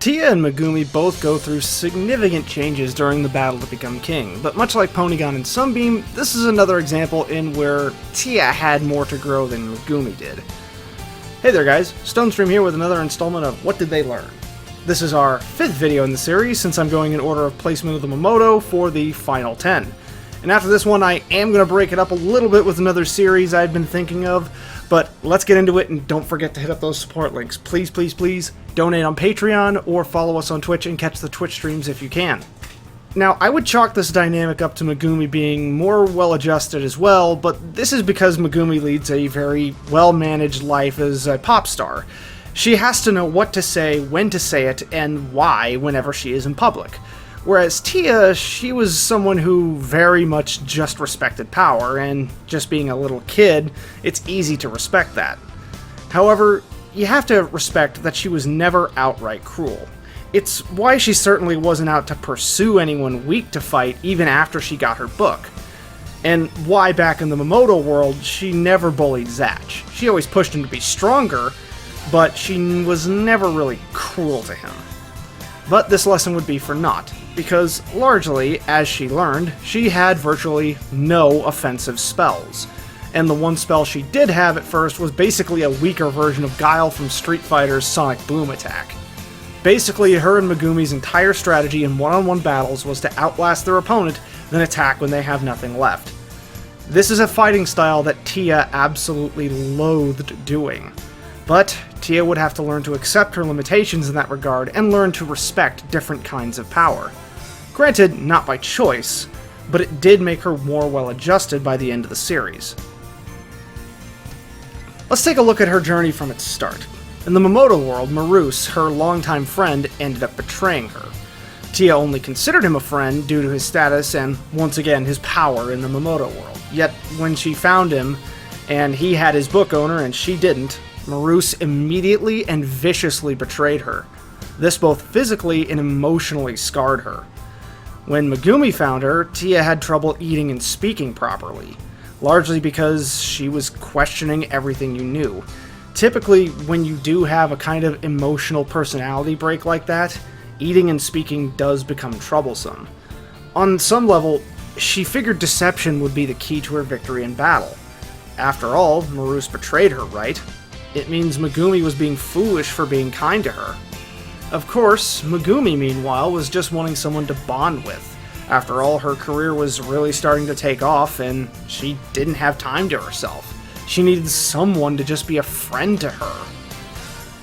Tia and Megumi both go through significant changes during the battle to become king, but much like Ponygon and Sunbeam, this is another example in where Tia had more to grow than Megumi did. Hey there guys, Stonestream here with another installment of What Did They Learn? This is our 5th video in the series since I'm going in order of placement of the Momoto for the final 10. And after this one I am going to break it up a little bit with another series I've been thinking of, but let's get into it and don't forget to hit up those support links. Please, please, please donate on Patreon or follow us on Twitch and catch the Twitch streams if you can. Now, I would chalk this dynamic up to Megumi being more well-adjusted as well, but this is because Megumi leads a very well-managed life as a pop star. She has to know what to say, when to say it, and why whenever she is in public. Whereas Tia, she was someone who very much just respected power, and just being a little kid, it's easy to respect that. However, you have to respect that she was never outright cruel. It's why she certainly wasn't out to pursue anyone weak to fight even after she got her book. And why back in the Momoto world, she never bullied Zatch. She always pushed him to be stronger, but she was never really cruel to him. But this lesson would be for naught, because largely, as she learned, she had virtually no offensive spells. And the one spell she did have at first was basically a weaker version of Guile from Street Fighter's Sonic Boom attack. Basically, her and Megumi's entire strategy in one-on-one battles was to outlast their opponent, then attack when they have nothing left. This is a fighting style that Tia absolutely loathed doing. But Tia would have to learn to accept her limitations in that regard and learn to respect different kinds of power. Granted, not by choice, but it did make her more well-adjusted by the end of the series. Let's take a look at her journey from its start. In the Momoto world, Maruse, her longtime friend, ended up betraying her. Tia only considered him a friend due to his status and, once again, his power in the Momoto world. Yet, when she found him, and he had his book owner and she didn't, Maruse immediately and viciously betrayed her. This both physically and emotionally scarred her. When Megumi found her, Tia had trouble eating and speaking properly, largely because she was questioning everything you knew. Typically, when you do have a kind of emotional personality break like that, eating and speaking does become troublesome. On some level, she figured deception would be the key to her victory in battle. After all, Maruse betrayed her, right? It means Megumi was being foolish for being kind to her. Of course, Megumi, meanwhile, was just wanting someone to bond with. After all, her career was really starting to take off, and she didn't have time to herself. She needed someone to just be a friend to her.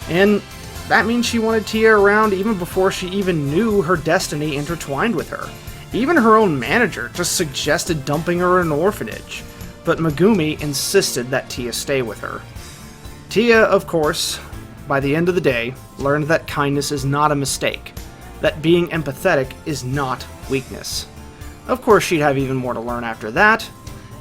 And that means she wanted Tia around even before she even knew her destiny intertwined with her. Even her own manager just suggested dumping her in an orphanage, but Megumi insisted that Tia stay with her. Tia, of course, by the end of the day, learned that kindness is not a mistake, that being empathetic is not weakness. Of course, she'd have even more to learn after that,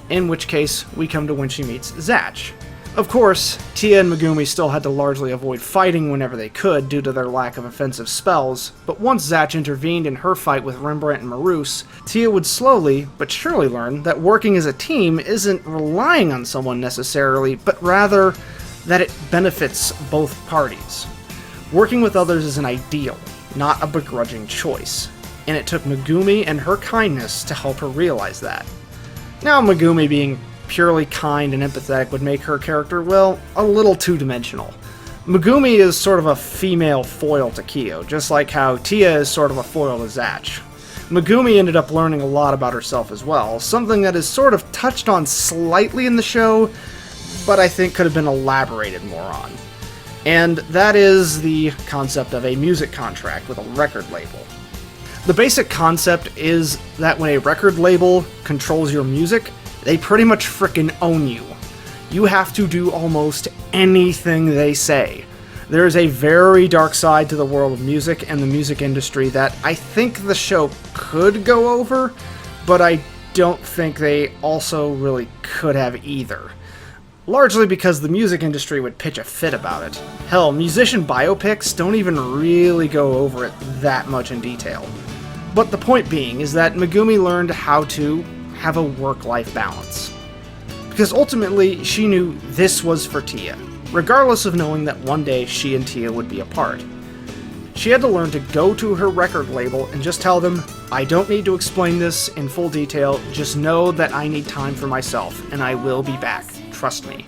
in which case we come to when she meets Zatch. Of course, Tia and Megumi still had to largely avoid fighting whenever they could due to their lack of offensive spells, but once Zatch intervened in her fight with Rembrandt and Maruse, Tia would slowly but surely learn that working as a team isn't relying on someone necessarily, but rather that it benefits both parties. Working with others is an ideal, not a begrudging choice, and it took Megumi and her kindness to help her realize that. Now, Megumi being purely kind and empathetic would make her character, well, a little two-dimensional. Megumi is sort of a female foil to Kyo, just like how Tia is sort of a foil to Zatch. Megumi ended up learning a lot about herself as well, something that is sort of touched on slightly in the show, but I think could have been elaborated more on. And that is the concept of a music contract with a record label. The basic concept is that when a record label controls your music, they pretty much frickin' own you. You have to do almost anything they say. There is a very dark side to the world of music and the music industry that I think the show could go over, but I don't think they also really could have either. Largely because the music industry would pitch a fit about it. Hell, musician biopics don't even really go over it that much in detail. But the point being is that Megumi learned how to have a work-life balance. Because ultimately, she knew this was for Tia, regardless of knowing that one day she and Tia would be apart. she had to learn to go to her record label and just tell them, "I don't need to explain this in full detail, just know that I need time for myself, and I will be back, trust me."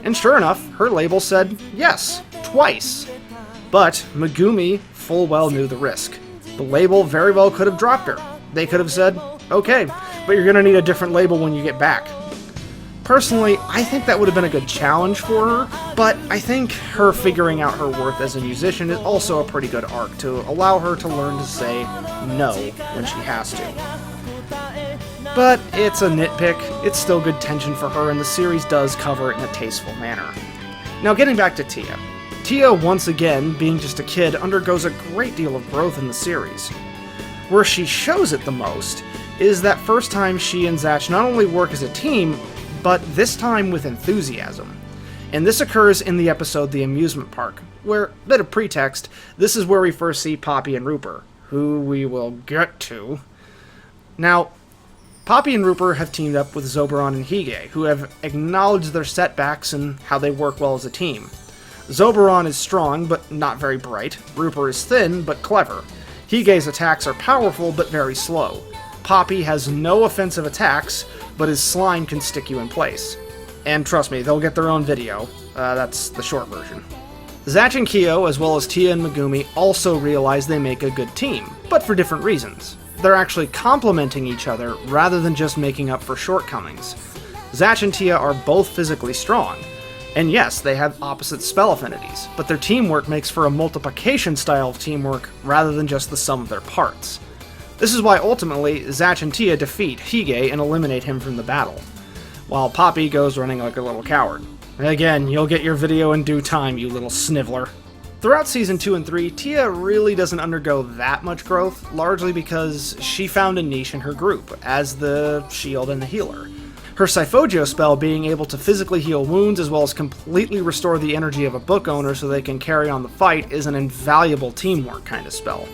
And sure enough, her label said yes, twice. But Megumi full well knew the risk. The label very well could have dropped her. They could have said, "Okay, but you're gonna need a different label when you get back." Personally, I think that would have been a good challenge for her, but I think her figuring out her worth as a musician is also a pretty good arc to allow her to learn to say no when she has to. But it's a nitpick, it's still good tension for her, and the series does cover it in a tasteful manner. Now getting back to Tia. Tia, once again, being just a kid, undergoes a great deal of growth in the series. Where she shows it the most is that first time she and Zatch not only work as a team, but this time with enthusiasm. And this occurs in the episode The Amusement Park, where, bit of pretext, this is where we first see Poppy and Rupert, who we will get to. Now, Poppy and Rupert have teamed up with Zoberon and Hige, who have acknowledged their setbacks and how they work well as a team. Zoberon is strong, but not very bright. Rupert is thin, but clever. Hige's attacks are powerful, but very slow. Poppy has no offensive attacks, but his slime can stick you in place. And trust me, they'll get their own video. That's the short version. Zatch and Kyo, as well as Tia and Megumi, also realize they make a good team, but for different reasons. They're actually complementing each other rather than just making up for shortcomings. Zatch and Tia are both physically strong. And yes, they have opposite spell affinities, but their teamwork makes for a multiplication style of teamwork rather than just the sum of their parts. This is why ultimately Zatch and Tia defeat Hige and eliminate him from the battle, while Poppy goes running like a little coward. Again, you'll get your video in due time, you little sniveler. Throughout Season 2 and 3, Tia really doesn't undergo that much growth, largely because she found a niche in her group, as the shield and the healer. Her Syphogeo spell being able to physically heal wounds as well as completely restore the energy of a book owner so they can carry on the fight is an invaluable teamwork kind of spell.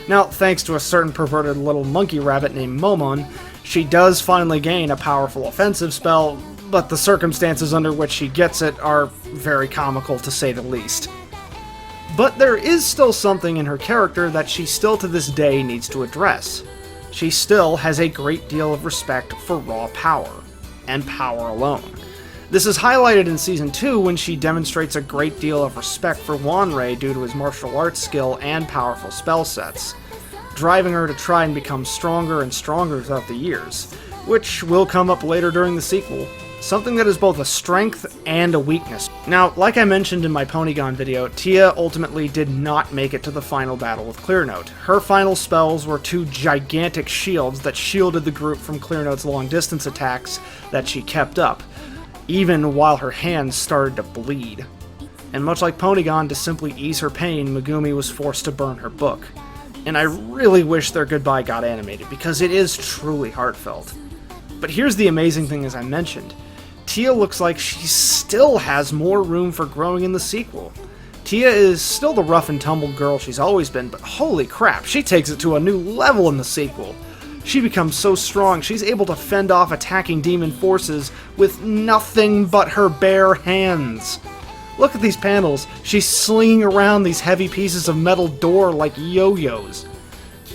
Now, thanks to a certain perverted little monkey rabbit named Momon, she does finally gain a powerful offensive spell, but the circumstances under which she gets it are very comical to say the least. But there is still something in her character that she still to this day needs to address. She still has a great deal of respect for raw power, and power alone. This is highlighted in Season 2 when she demonstrates a great deal of respect for Wanrei due to his martial arts skill and powerful spell sets, driving her to try and become stronger and stronger throughout the years, which will come up later during the sequel, something that is both a strength and a weakness. Now, like I mentioned in my Ponygon video, Tia ultimately did not make it to the final battle with Clearnote. Her final spells were two gigantic shields that shielded the group from Clearnote's long-distance attacks that she kept up, even while her hands started to bleed. And much like Ponygon, to simply ease her pain, Megumi was forced to burn her book. And I really wish their goodbye got animated, because it is truly heartfelt. But here's the amazing thing, as I mentioned. Tia looks like she still has more room for growing in the sequel. Tia is still the rough and tumble girl she's always been, but holy crap, she takes it to a new level in the sequel. She becomes so strong, she's able to fend off attacking demon forces with nothing but her bare hands. Look at these panels, she's slinging around these heavy pieces of metal door like yo-yos.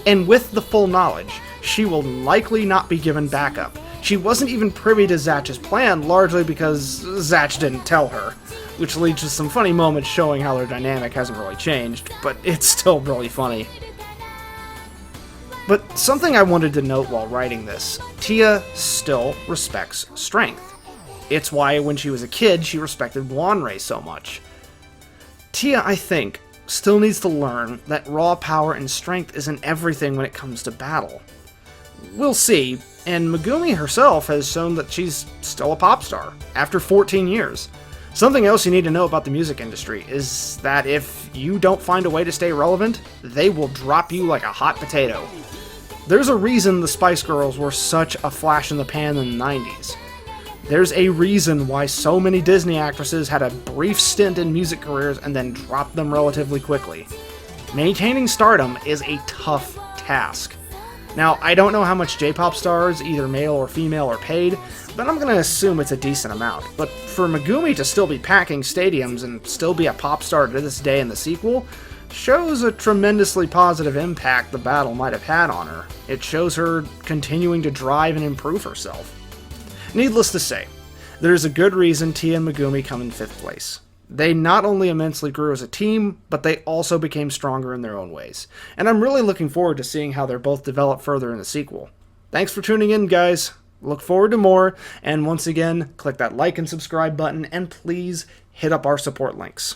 And with the full knowledge, she will likely not be given backup. She wasn't even privy to Zatch's plan, largely because Zatch didn't tell her, which leads to some funny moments showing how their dynamic hasn't really changed, but it's still really funny. But something I wanted to note while writing this, Tia still respects strength. It's why when she was a kid, she respected Wanrei so much. Tia, I think, still needs to learn that raw power and strength isn't everything when it comes to battle. We'll see, and Megumi herself has shown that she's still a pop star, after 14 years. Something else you need to know about the music industry is that if you don't find a way to stay relevant, they will drop you like a hot potato. There's a reason the Spice Girls were such a flash in the pan in the 90s. There's a reason why so many Disney actresses had a brief stint in music careers and then dropped them relatively quickly. Maintaining stardom is a tough task. Now, I don't know how much J-pop stars, either male or female, are paid, but I'm going to assume it's a decent amount. But for Megumi to still be packing stadiums and still be a pop star to this day in the sequel, shows a tremendously positive impact the battle might have had on her. It shows her continuing to drive and improve herself. Needless to say, there's a good reason Tia and Megumi come in 5th place. They not only immensely grew as a team, but they also became stronger in their own ways. And I'm really looking forward to seeing how they're both developed further in the sequel. Thanks for tuning in, guys. Look forward to more, and once again, click that like and subscribe button, and please hit up our support links.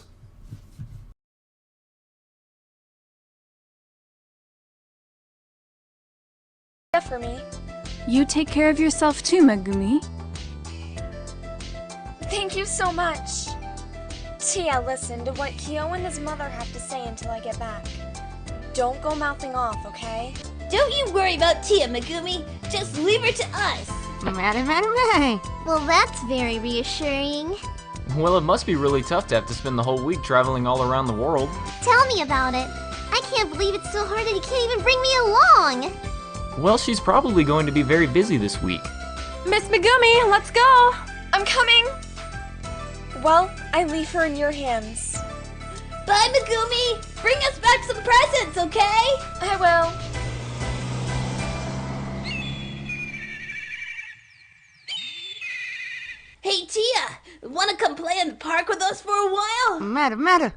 For me. You take care of yourself too, Megumi. Thank you so much. Tia, listen to what Kyo and his mother have to say until I get back. Don't go mouthing off, okay? Don't you worry about Tia, Megumi. Just leave her to us. Well, that's very reassuring. Well, it must be really tough to have to spend the whole week traveling all around the world. Tell me about it. I can't believe it's so hard that he can't even bring me along. Well, she's probably going to be very busy this week. Miss Megumi, let's go! I'm coming! Well, I leave her in your hands. Bye, Megumi. Bring us back some presents, okay? I will. Hey, Tia, wanna come play in the park with us for a while? Matter.